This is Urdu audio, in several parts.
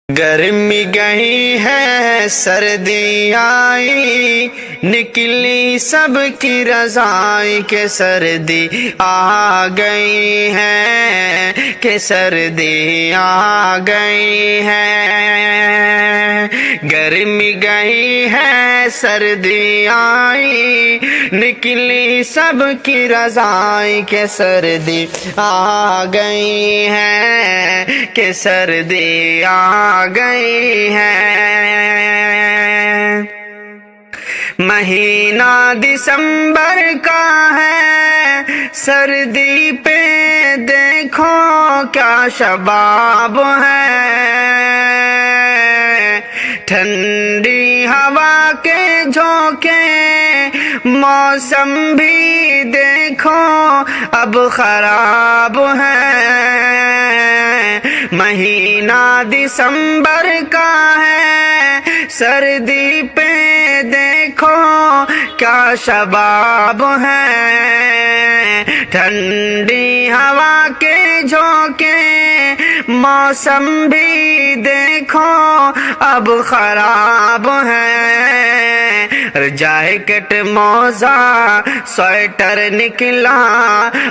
گرمی گئی ہے سردی آئی، نکلی سب کی رضائی کہ سردی آ گئی ہے، کہ سردی آ گئی ہے۔ گرمی گئی ہے سردی آئی، نکلی سب کی رضائی کہ سردی آ گئی ہے، کہ سردی آ گئی ہے۔ مہینہ دسمبر کا ہے، سردی پہ دیکھو کیا شباب ہے۔ ٹھنڈی ہوا کے جھونکے، موسم بھی دیکھو اب خراب ہے۔ مہینہ دسمبر کا ہے، سردی پہ دیکھو کیا شباب ہے۔ ٹھنڈی ہوا کے جھونکے، موسم بھی دیکھو اب خراب ہے۔ جیکٹ موزہ سویٹر نکلا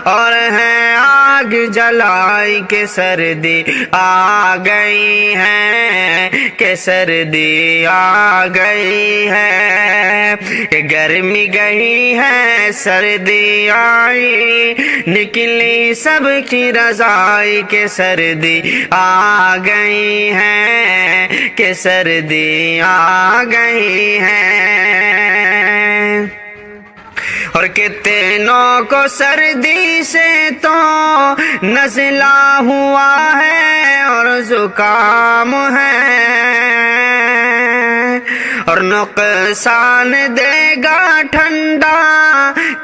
اور ہے آگ جلائی کہ سردی آ گئی ہے، کہ سردی آ گئی ہے۔ گرمی گئی ہے سردی آئی، نکلی سب کی رضائی کہ سردی آ گئی ہے، کہ سردی آ گئی ہے۔ اور کتنوں کو سردی سے تو نزلہ ہوا ہے اور زکام ہے، اور نقصان دے گا ٹھنڈا،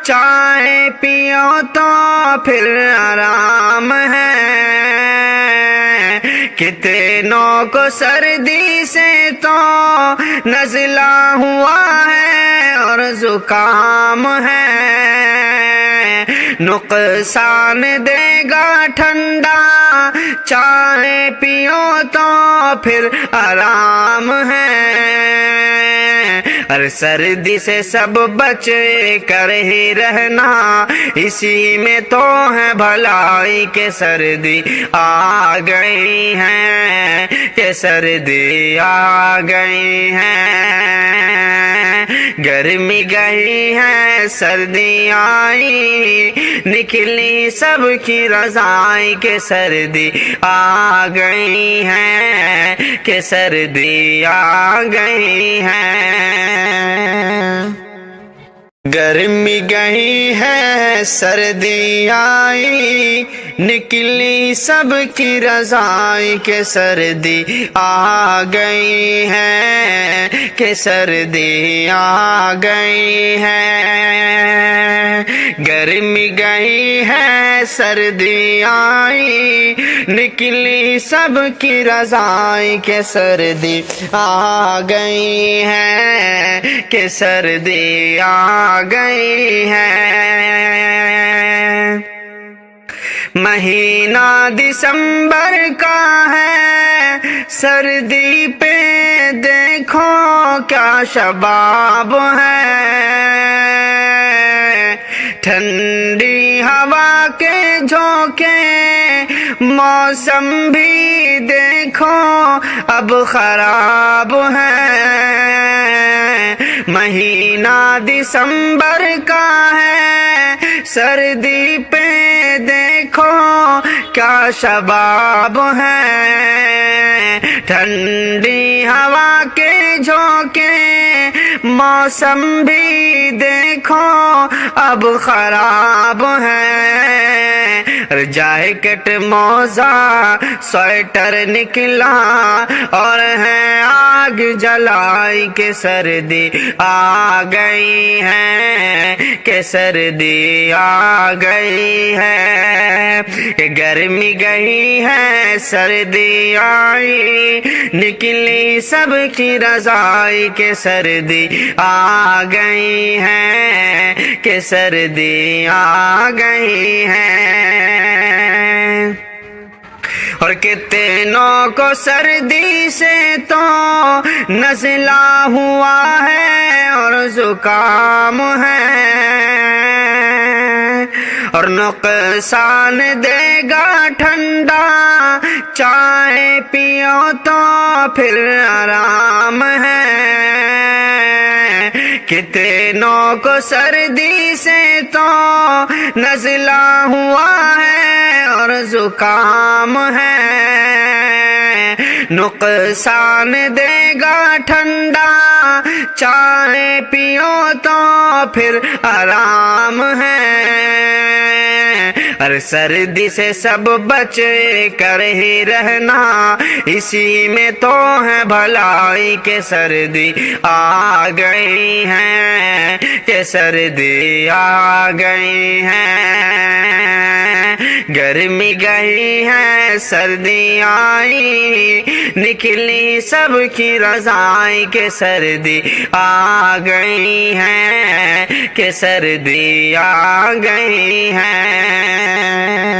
چائے پیو تو پھر آرام ہے۔ کتنوں کو سردی سے تو نزلہ ہوا ہے اور زکام ہے، نقصان دے گا ٹھنڈا، چائے پیو تو پھر آرام ہے۔ اور سردی سے سب بچ کر ہی رہنا، اسی میں تو ہے بھلائی کہ سردی آ گئی ہے، کہ سردی آ گئی ہے۔ گرمی گئی ہے سردی آئی، نکلی سب کی رضائی کہ سردی آ گئی ہے، کہ سردی آ گئی ہے۔ گرمی گئی ہے سردی آئی، نکلی سب کی رضائی کہ سردی آ گئی ہے، کہ سردی آ گئی ہے۔ گرمی گئی ہے سردی آئی، نکلی سب کی رضائی کہ سردی آ گئی ہے، کہ سردی آ گئی ہے۔ مہینہ دسمبر کا ہے، سردی پہ دیکھو کیا شباب ہے۔ ٹھنڈی ہوا کے جھونکے، موسم بھی دیکھو اب خراب ہے۔ مہینہ دسمبر کا ہے، سردی پہ دیکھو کیا شباب ہے۔ ٹھنڈی ہوا کے جھونکے، موسم بھی دیکھو اب خراب ہے۔ جیکٹ موزہ سویٹر نکلا اور ہے آگ جلائی کہ سردی آ گئی ہے، کہ سردی آ گئی ہے۔ گرمی گئی ہے سردی آئی، نکلی سب کی رضائی کہ سردی آ گئی ہے، کہ سردی آ گئی ہے۔ اور کتنوں کو سردی سے تو نزلہ ہوا ہے اور زکام ہے، اور نقصان دے گا ٹھنڈا چائے پیو تو پھر آرام ہے۔ کتنوں کو سردی سے تو نزلہ ہوا ہے اور زکام ہے، نقصان دے گا ٹھنڈا چائے پیو تو پھر آرام ہے۔ اور سردی سے سب بچ کر ہی رہنا، اسی میں تو ہے بھلائی کہ سردی آ گئی ہے، کہ سردی آ گئی ہے۔ گرمی گئی ہے سردی آئی، نکلی سب کی رضائی کہ سردی آ گئی ہے، کہ سردی آ گئی ہے۔